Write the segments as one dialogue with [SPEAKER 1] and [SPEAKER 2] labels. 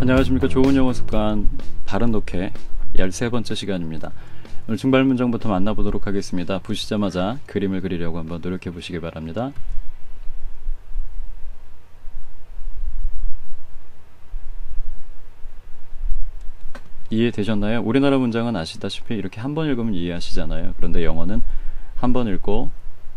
[SPEAKER 1] 안녕하십니까. 좋은 영어 습관 바른 독해 13번째 시간입니다. 오늘 증발 문장부터 만나보도록 하겠습니다. 보시자마자 그림을 그리려고 한번 노력해 보시기 바랍니다. 이해되셨나요? 우리나라 문장은 아시다시피 이렇게 한 번 읽으면 이해하시잖아요. 그런데 영어는 한 번 읽고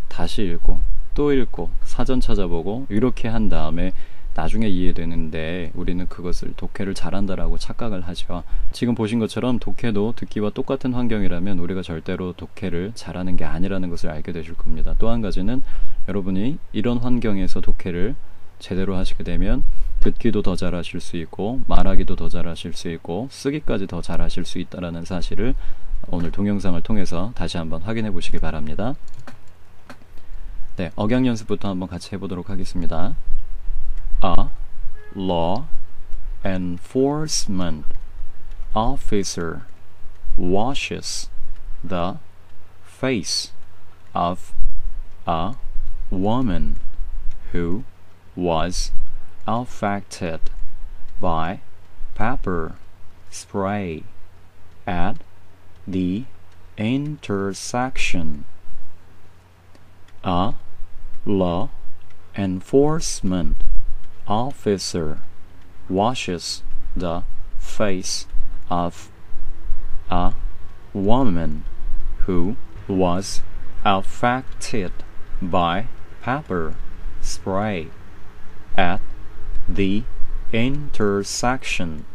[SPEAKER 1] 다시 읽고 또 읽고 사전 찾아보고 이렇게 한 다음에 나중에 이해되는데 우리는 그것을 독해를 잘한다라고 착각을 하죠. 지금 보신 것처럼 독해도 듣기와 똑같은 환경이라면 우리가 절대로 독해를 잘하는 게 아니라는 것을 알게 되실 겁니다. 또 한 가지는 여러분이 이런 환경에서 독해를 제대로 하시게 되면 듣기도 더 잘하실 수 있고 말하기도 더 잘하실 수 있고 쓰기까지 더 잘하실 수 있다는 사실을 오늘 동영상을 통해서 다시 한번 확인해 보시기 바랍니다. 네, 억양 연습부터 한번 같이 해보도록 하겠습니다. A law enforcement officer washes the face of a woman who was affected by pepper spray at the intersection. A law enforcement officer washes the face of a woman who was affected by pepper spray at the intersection.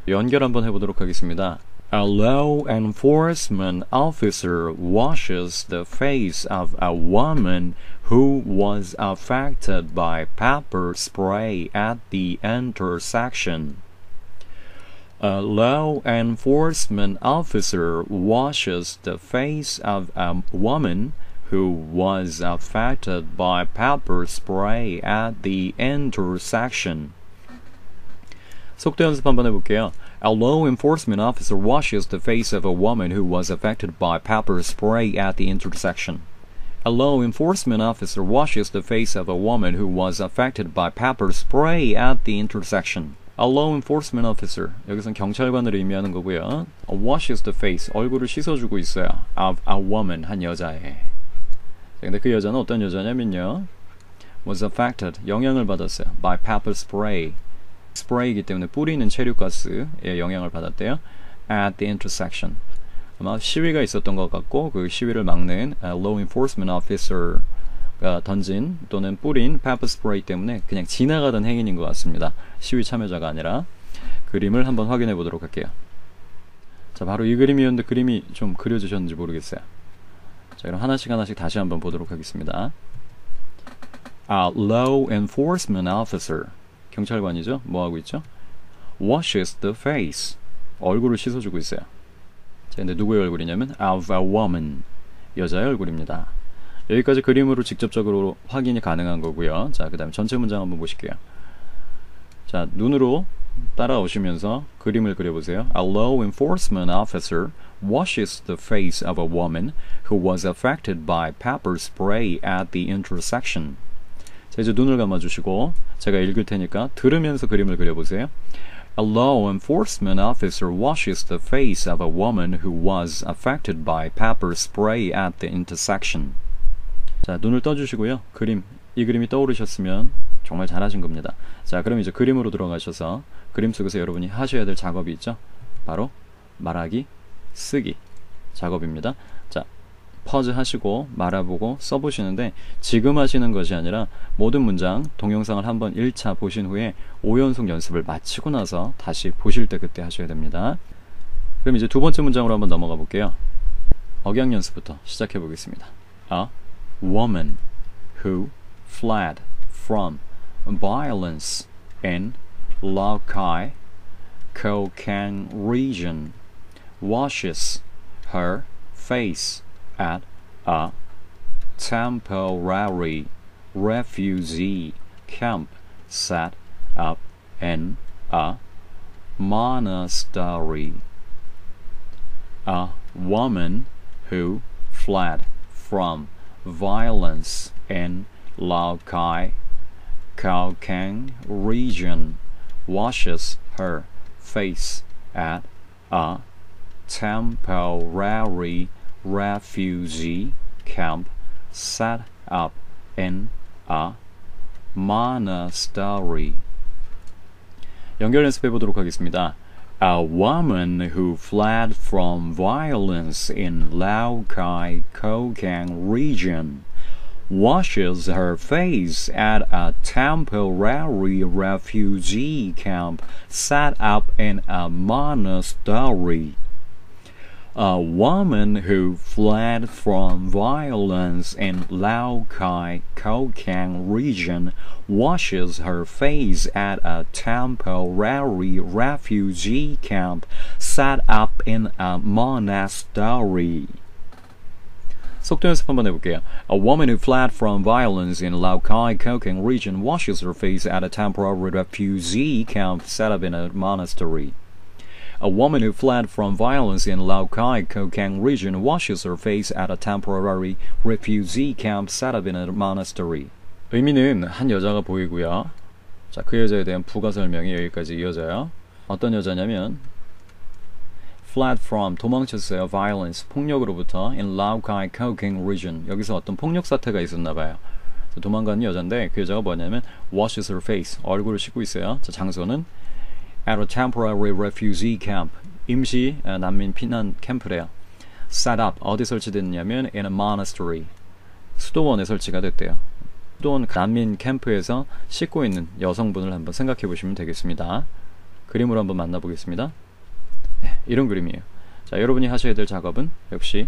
[SPEAKER 1] 연결 한번 해보도록 하겠습니다. A law enforcement officer washes the face of a woman who was affected by pepper spray at the intersection. A law enforcement officer washes the face of a woman who was affected by pepper spray at the intersection. 속도 연습 한번 해볼게요. A law enforcement officer washes the face of a woman who was affected by pepper spray at the intersection. A law enforcement officer washes the face of a woman who was affected by pepper spray at the intersection. A law enforcement officer, 여기선 경찰관을 의미하는 거고요. Washes the face, 얼굴을 씻어주고 있어요. Of a woman, 한 여자의. 근데 그 여자는 어떤 여자냐면요. Was affected, 영향을 받았어요. By pepper spray. 스프레이이기 때문에 뿌리는 체류가스에 영향을 받았대요. At the intersection. 아마 시위가 있었던 것 같고 그 시위를 막는 law enforcement officer가 던진 또는 뿌린 pepper spray 때문에 그냥 지나가던 행인인 것 같습니다. 시위 참여자가 아니라. 그림을 한번 확인해 보도록 할게요. 자, 바로 이 그림이었는데 그림이 좀 그려지셨는지 모르겠어요. 자, 그럼 하나씩 다시 한번 보도록 하겠습니다. A law enforcement officer, 경찰관이죠? 뭐하고 있죠? Washes the face, 얼굴을 씻어주고 있어요. 자, 근데 누구의 얼굴이냐면 of a woman, 여자의 얼굴입니다. 여기까지 그림으로 직접적으로 확인이 가능한 거고요. 자, 그 다음에 전체 문장 한번 보실게요. 자, 눈으로 따라오시면서 그림을 그려보세요. A law enforcement officer washes the face of a woman who was affected by pepper spray at the intersection. 자, 이제 눈을 감아주시고 제가 읽을 테니까 들으면서 그림을 그려보세요. A law enforcement officer washes the face of a woman who was affected by pepper spray at the intersection. 자, 눈을 떠주시고요. 이 그림이 떠오르셨으면 정말 잘하신 겁니다. 자, 그럼 이제 그림으로 들어가셔서 그림 속에서 여러분이 하셔야 될 작업이 있죠. 바로 말하기, 쓰기 작업입니다. 자, 퍼즈 하시고 말아보고 써보시는데 지금 하시는 것이 아니라 모든 문장 동영상을 한번 1차 보신 후에 5연속 연습을 마치고 나서 다시 보실 때 그때 하셔야 됩니다. 그럼 이제 두 번째 문장으로 한번 넘어가 볼게요. 억양 연습부터 시작해 보겠습니다. A woman who fled from violence in Laogai, Kokang region washes her face at a temporary refugee camp set up in a monastery. A woman who fled from violence in Laogai, Kokang region washes her face at a temporary refugee camp set up in a monastery. 연결 연습해 보도록 하겠습니다. A woman who fled from violence in Laogai, Kokang region washes her face at a temporary refugee camp set up in a monastery. A woman who fled from violence in Laogai, Kokang region washes her face at a temporary refugee camp set up in a monastery. 속도 연습 한번 해볼게요. A woman who fled from violence in Laogai, Kokang region washes her face at a temporary refugee camp set up in a monastery. A woman who fled from violence in Laogai, Kokang region washes her face at a temporary refugee camp set up in a monastery. 의미는 한 여자가 보이고요. 자, 그 여자에 대한 부가 설명이 여기까지 이어져요. 어떤 여자냐면 fled from, 도망쳤어요. violence, 폭력으로부터 in Laogai, Kokang region. 여기서 어떤 폭력 사태가 있었나 봐요. 도망가는 여자인데 그 여자가 뭐냐면 washes her face, 얼굴을 씻고 있어요. 자, 장소는 at a temporary refugee camp, 임시 난민 피난 캠프래요. set up, 어디 설치됐냐면 in a monastery, 수도원에 설치가 됐대요. 수도원 난민 캠프에서 씻고 있는 여성분을 한번 생각해 보시면 되겠습니다. 그림으로 한번 만나보겠습니다. 네, 이런 그림이에요. 자, 여러분이 하셔야 될 작업은 역시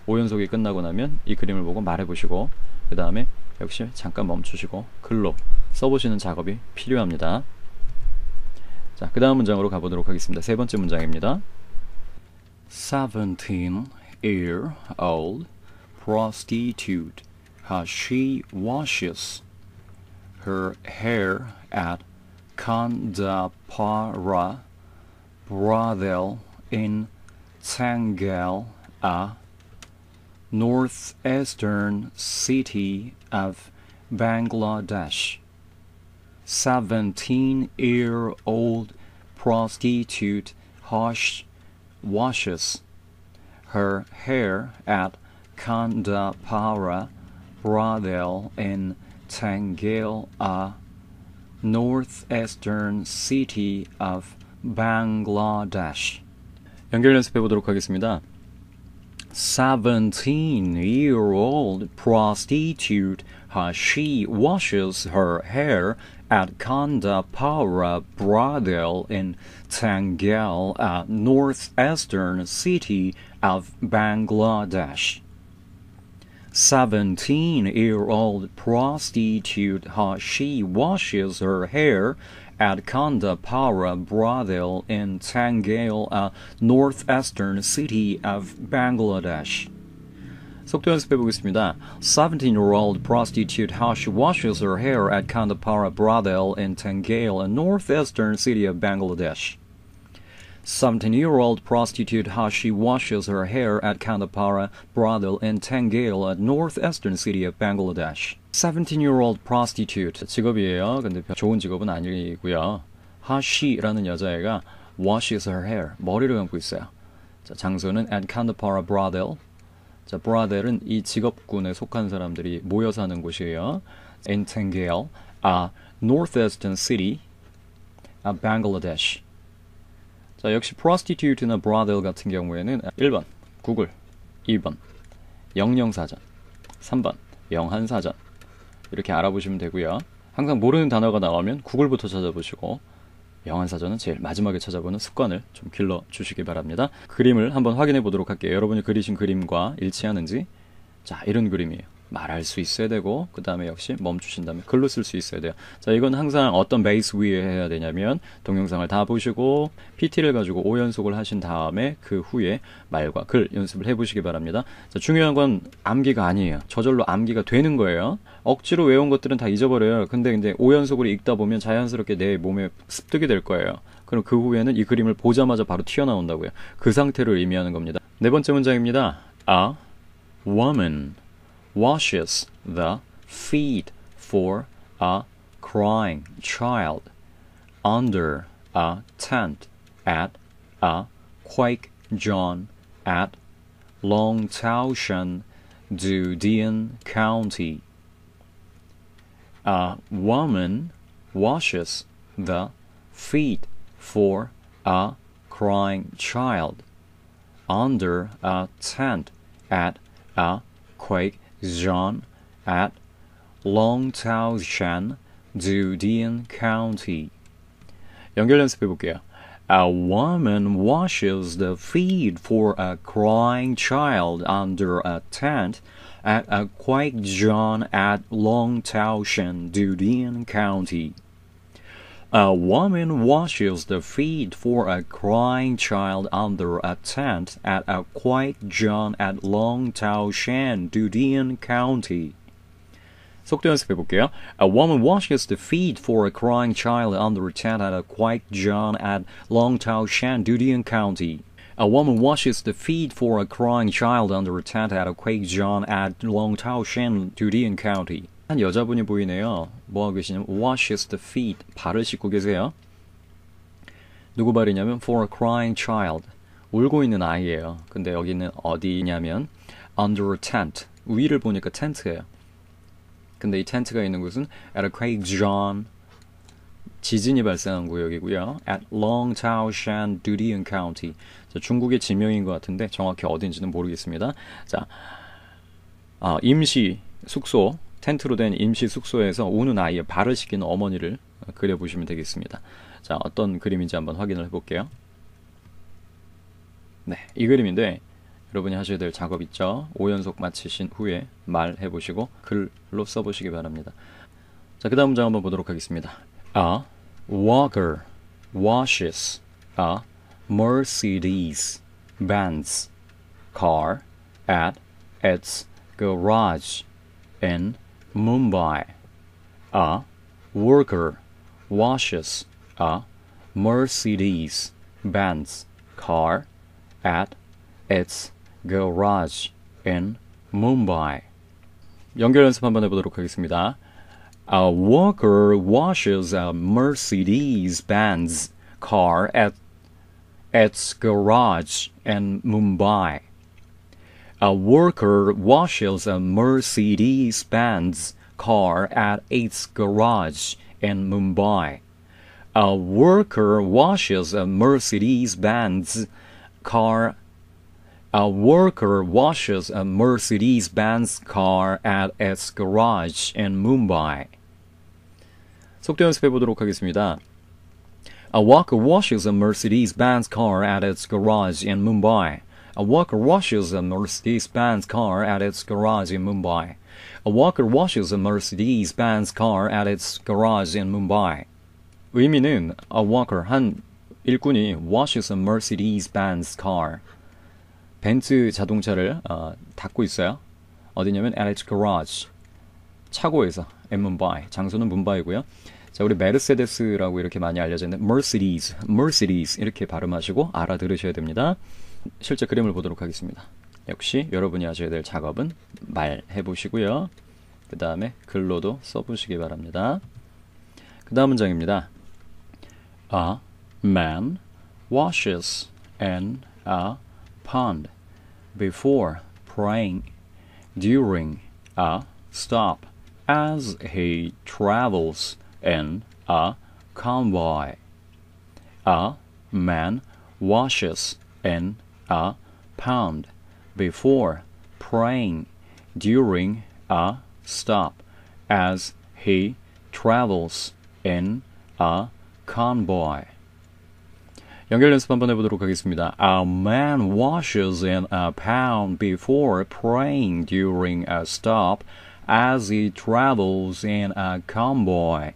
[SPEAKER 1] 오연속이 끝나고 나면 이 그림을 보고 말해보시고 그 다음에 역시 잠깐 멈추시고 글로 써보시는 작업이 필요합니다. 자, 그 다음 문장으로 가보도록 하겠습니다. 세 번째 문장입니다. 17-year-old prostitute, she washes her hair at Kandapara brothel in Tangal, a northeastern city of Bangladesh. 17-year-old prostitute washes her hair at Kandapara brothel in Tangal, a northeastern city of Bangladesh. 연결 연습해 보도록 하겠습니다. 17-year-old prostitute, she washes her hair at Kandapara brothel in Tangal, a northeastern city of Bangladesh. 17-year-old prostitute, she washes her hair at Kandapara brothel in Tangal, a northeastern city of Bangladesh. 속도 연습해 보겠습니다. 17-year-old prostitute, she washes her hair at Kandapara brothel in Tangal, a northeastern city of Bangladesh. 17-year-old prostitute, she washes her hair at Kandapara brothel in Tangal, a northeastern city of Bangladesh. 17-year-old prostitute, 직업이에요. 근데 좋은 직업은 아니고요. she라는 여자애가 washes her hair, 머리를 감고 있어요. 자, 장소는 at Kandapara brothel. 자, brothel은 이 직업군에 속한 사람들이 모여 사는 곳이에요. in Tangal, a northeastern city of Bangladesh. 자, 역시 prostitute나 brothel 같은 경우에는 1번 구글, 2번 영영사전, 3번 영한사전 이렇게 알아보시면 되고요. 항상 모르는 단어가 나오면 구글부터 찾아보시고 영한사전은 제일 마지막에 찾아보는 습관을 좀 길러주시기 바랍니다. 그림을 한번 확인해 보도록 할게요. 여러분이 그리신 그림과 일치하는지. 자, 이런 그림이에요. 말할 수 있어야 되고 그 다음에 역시 멈추신 다음에 글로 쓸 수 있어야 돼요. 자, 이건 항상 어떤 베이스 위에 해야 되냐면 동영상을 다 보시고 PT를 가지고 5연속을 하신 다음에 그 후에 말과 글 연습을 해보시기 바랍니다. 자, 중요한 건 암기가 아니에요. 저절로 암기가 되는 거예요. 억지로 외운 것들은 다 잊어버려요. 근데 5연속으로 읽다 보면 자연스럽게 내 몸에 습득이 될 거예요. 그럼 그 후에는 이 그림을 보자마자 바로 튀어나온다고요. 그 상태를 의미하는 겁니다. 네 번째 문장입니다. A woman washes the feet for a crying child. under a tent at a Quake John at Longtown, Dudian County. A woman washes the feet for a crying child under a tent at a Quake John at Longtown, Dudian County. 연결 연습해 볼게요. A woman washes the feet for a crying child under a tent at a Quake John at Longtown, Dudian County. A woman washes the feet for a crying child under a tent at a Quake John at Longtown, Dudian County. 속도 연습해 볼게요. A woman washes the feet for a crying child under a tent at a Quake John at Longtown, Dudian County. A woman washes the feet for a crying child under a tent at a Quake John at Longtown, Dudian County. 한 여자분이 보이네요. 뭐하고 계시냐면 washes the feet, 발을 씻고 계세요. 누구 발이냐면 for a crying child, 울고 있는 아이예요. 근데 여기는 어디냐면 under a tent, 위를 보니까 텐트예요. 근데 이 텐트가 있는 곳은 at a Quake John, 지진이 발생한 구역이고요. at Longtown, Dudian County. 자, 중국의 지명인 것 같은데 정확히 어딘지는 모르겠습니다. 자, 임시 숙소, 텐트로 된 임시 숙소에서 우는 아이의 발을 씻기는 어머니를 그려보시면 되겠습니다. 자, 어떤 그림인지 한번 확인을 해볼게요. 네, 이 그림인데 여러분이 하셔야 될 작업 있죠? 5연속 마치신 후에 말해보시고 글로 써보시기 바랍니다. 자, 그 다음 문장 한번 보도록 하겠습니다. A walker washes a Mercedes-Benz car at its garage in Mumbai. A worker washes a Mercedes-Benz car at its garage in Mumbai. 연결 연습 한번 해보도록 하겠습니다. A worker washes a Mercedes-Benz car at its garage in Mumbai. A worker washes a Mercedes-Benz car at its garage in Mumbai. A worker washes a Mercedes-Benz car. A worker washes a Mercedes-Benz car at its garage in Mumbai. 속도 연습해 보도록 하겠습니다. A worker washes a Mercedes-Benz car at its garage in Mumbai. A worker washes a Mercedes-Benz car at its garage in Mumbai. A worker washes a Mercedes-Benz car at its garage in Mumbai. 의미는 a worker, 한 일꾼이 washes a Mercedes-Benz car, 벤츠 자동차를 닦고 있어요. 어디냐면 at its garage, 차고에서 in Mumbai, 장소는 뭄바이고요. 자, 우리 메르세데스라고 이렇게 많이 알려져 있는 Mercedes 이렇게 발음하시고 알아들으셔야 됩니다. 실제 그림을 보도록 하겠습니다. 역시 여러분이 하셔야 될 작업은 말해보시고요. 그 다음에 글로도 써보시기 바랍니다. 그 다음 문장입니다. A man washes in a pond before praying during a stop as he travels in a convoy. A man washes in a pond before praying during a stop as he travels in a convoy. 연결 연습 한번 해보도록 하겠습니다. A man washes in a pond before praying during a stop as he travels in a convoy.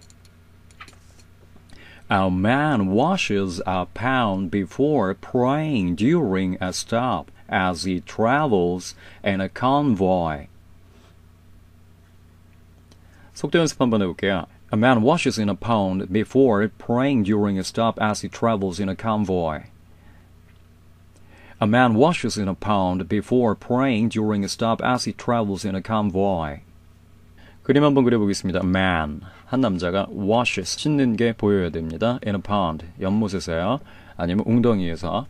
[SPEAKER 1] A man washes a pound before praying during a stop as he travels in a convoy. 속도 연습 한번 해볼게요. A man washes in a pound before praying during a stop as he travels in a convoy. A man washes in a pound before praying during a stop as he travels in a convoy. 그림 한번 그려보겠습니다. Man, 한 남자가 washes, 씻는 게 보여야 됩니다. In a pond, 연못에서요. 아니면 웅덩이에서.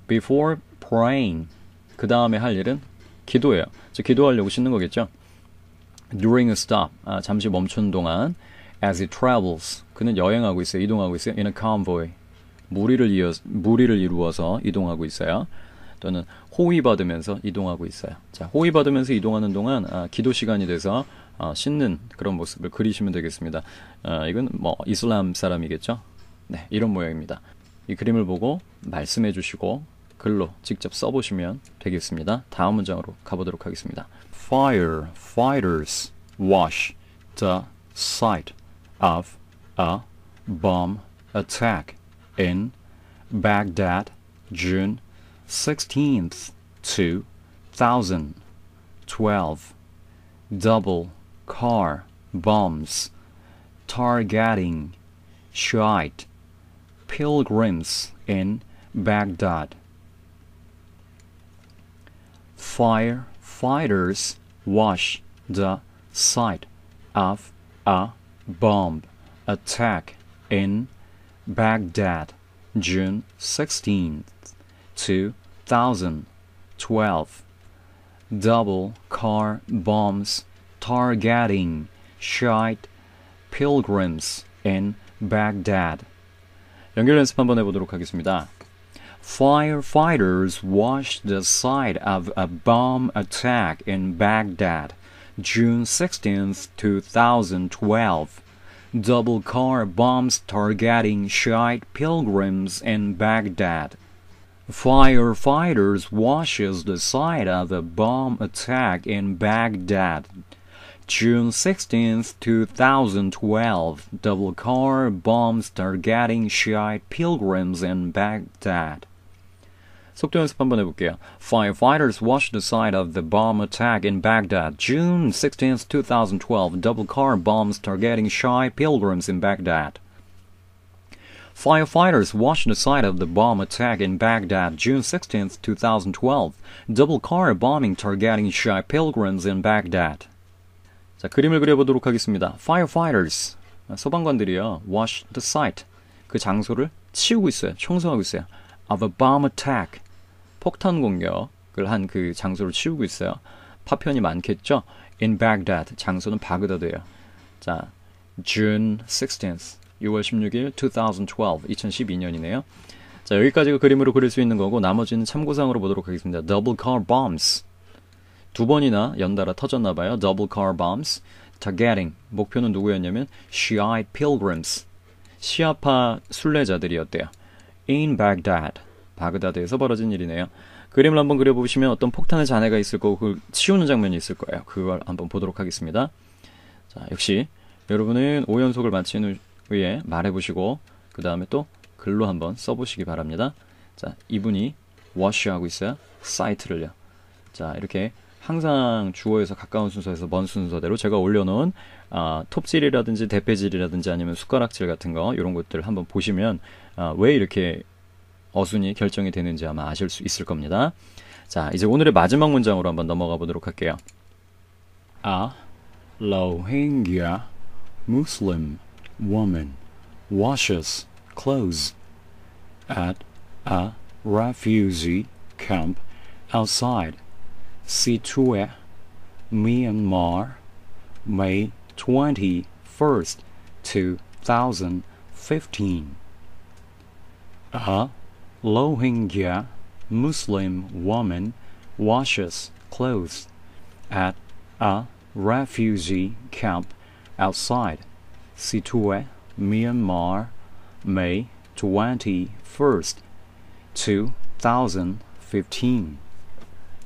[SPEAKER 1] Before praying, 그 다음에 할 일은 기도예요. 즉 기도하려고 씻는 거겠죠. During a stop, 잠시 멈춘 동안. As he travels, 그는 여행하고 있어요. 이동하고 있어요. In a convoy, 무리를 이루어서 이동하고 있어요. 또는 호위받으면서 이동하고 있어요. 자, 호위받으면서 이동하는 동안 기도 시간이 돼서 씻는 그런 모습을 그리시면 되겠습니다. 이건 뭐 이슬람 사람이겠죠? 네, 이런 모양입니다. 이 그림을 보고 말씀해 주시고 글로 직접 써보시면 되겠습니다. 다음 문장으로 가보도록 하겠습니다. Firefighters wash the site of a bomb attack in Baghdad, June 16th, 2012. Double car bombs targeting Shiite pilgrims in Baghdad. Firefighters wash the site of a bomb attack in Baghdad, June 16th, 2012. Double car bombs targeting Shiite pilgrims in Baghdad. 연결 연습 한번 해보도록 하겠습니다. Firefighters washed the site of a bomb attack in Baghdad, June 16, 2012. Double car bombs targeting Shiite pilgrims in Baghdad. Firefighters washed the site of a bomb attack in Baghdad, June 16, 2012. Double car bombs targeting Shiite pilgrims in Baghdad. 속도 연습 한번 해볼게요. Firefighters washed the site of the bomb attack in Baghdad, June 16, 2012. Double car bombs targeting Shiite pilgrims in Baghdad. Firefighters washed the site of the bomb attack in Baghdad, June 16, 2012. Double car bombing targeting Shiite pilgrims in Baghdad. 자, 그림을 그려보도록 하겠습니다. Firefighters, 소방관들이요. Wash the site, 그 장소를 치우고 있어요. 청소하고 있어요. Of a bomb attack, 폭탄 공격을 한 그 장소를 치우고 있어요. 파편이 많겠죠? In Baghdad, 장소는 바그다드예요. 자, June 16th, 6월 16일, 2012, 2012년이네요. 자, 여기까지가 그림으로 그릴 수 있는 거고 나머지는 참고사항으로 보도록 하겠습니다. Double car bombs, 두 번이나 연달아 터졌나봐요. Double car bombs, targeting, 목표는 누구였냐면 Shiite pilgrims, 시아파 순례자들이었대요. In Baghdad, 바그다드에서 벌어진 일이네요. 그림을 한번 그려보시면 어떤 폭탄의 잔해가 있을 거고 그걸 치우는 장면이 있을 거예요. 그걸 한번 보도록 하겠습니다. 자, 역시 여러분은 5연속을 마친 후에 말해보시고 그 다음에 또 글로 한번 써보시기 바랍니다. 자, 이분이 wash하고 있어요. 사이트를요. 자, 이렇게 항상 주어에서 가까운 순서에서 먼 순서대로 제가 올려놓은 톱질이라든지 대패질이라든지 아니면 숟가락질 같은 거 이런 것들 한번 보시면 왜 이렇게 어순이 결정이 되는지 아마 아실 수 있을 겁니다. 자, 이제 오늘의 마지막 문장으로 한번 넘어가 보도록 할게요. A Rohingya Muslim woman washes clothes at a refugee camp outside Sittwe, Myanmar, May 21st, 2015. A Rohingya Muslim woman washes clothes at a refugee camp outside Sittwe, Myanmar, May 21st, 2015.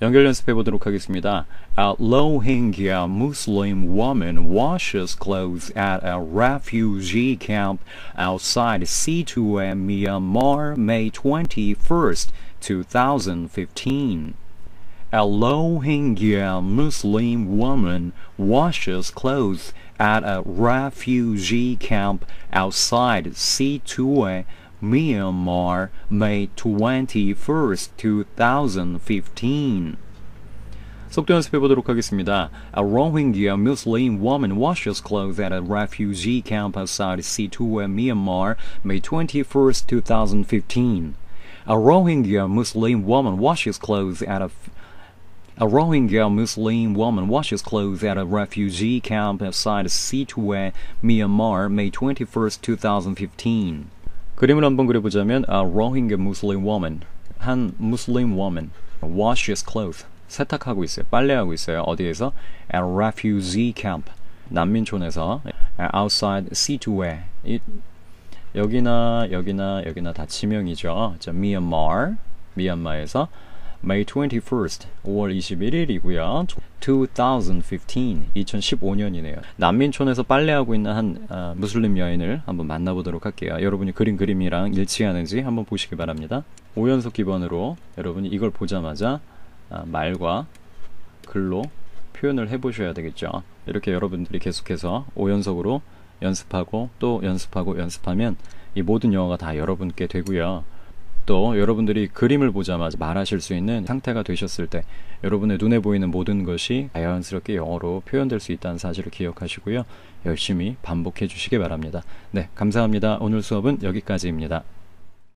[SPEAKER 1] 연결 연습해 보도록 하겠습니다. A Rohingya Muslim woman washes clothes at a refugee camp outside Sittwe, Myanmar, May 21st, 2015. A Rohingya Muslim woman washes clothes at a refugee camp outside Sittwe, Myanmar, May 21st, 2015. 속도 연습해 보도록 하겠습니다. A Rohingya Muslim woman washes clothes at a refugee camp outside Situa, Myanmar, May 21st, 2015. A Rohingya Muslim woman washes clothes at a Rohingya Muslim woman washes clothes at a refugee camp outside Situa, Myanmar, May 21st, 2015. 그림을 한번 그려보자면 a Rohingya Muslim woman, 한 Muslim woman washes clothes, 세탁하고 있어요. 빨래하고 있어요. 어디에서? at a refugee camp, 난민촌에서. outside Situa, 여기나 다 지명이죠. 자, Myanmar, 미얀마에서 May 21st, 5월 21일이고요. 2015, 2015년이네요. 난민촌에서 빨래하고 있는 한 무슬림 여인을 한번 만나보도록 할게요. 여러분이 그림이랑 일치하는지 한번 보시기 바랍니다. 5연속 기본으로 여러분이 이걸 보자마자 말과 글로 표현을 해보셔야 되겠죠. 이렇게 여러분들이 계속해서 5연속으로 연습하고 또 연습하면 이 모든 영어가 다 여러분께 되고요. 또 여러분들이 그림을 보자마자 말하실 수 있는 상태가 되셨을 때 여러분의 눈에 보이는 모든 것이 자연스럽게 영어로 표현될 수 있다는 사실을 기억하시고요. 열심히 반복해 주시기 바랍니다. 네, 감사합니다. 오늘 수업은 여기까지입니다.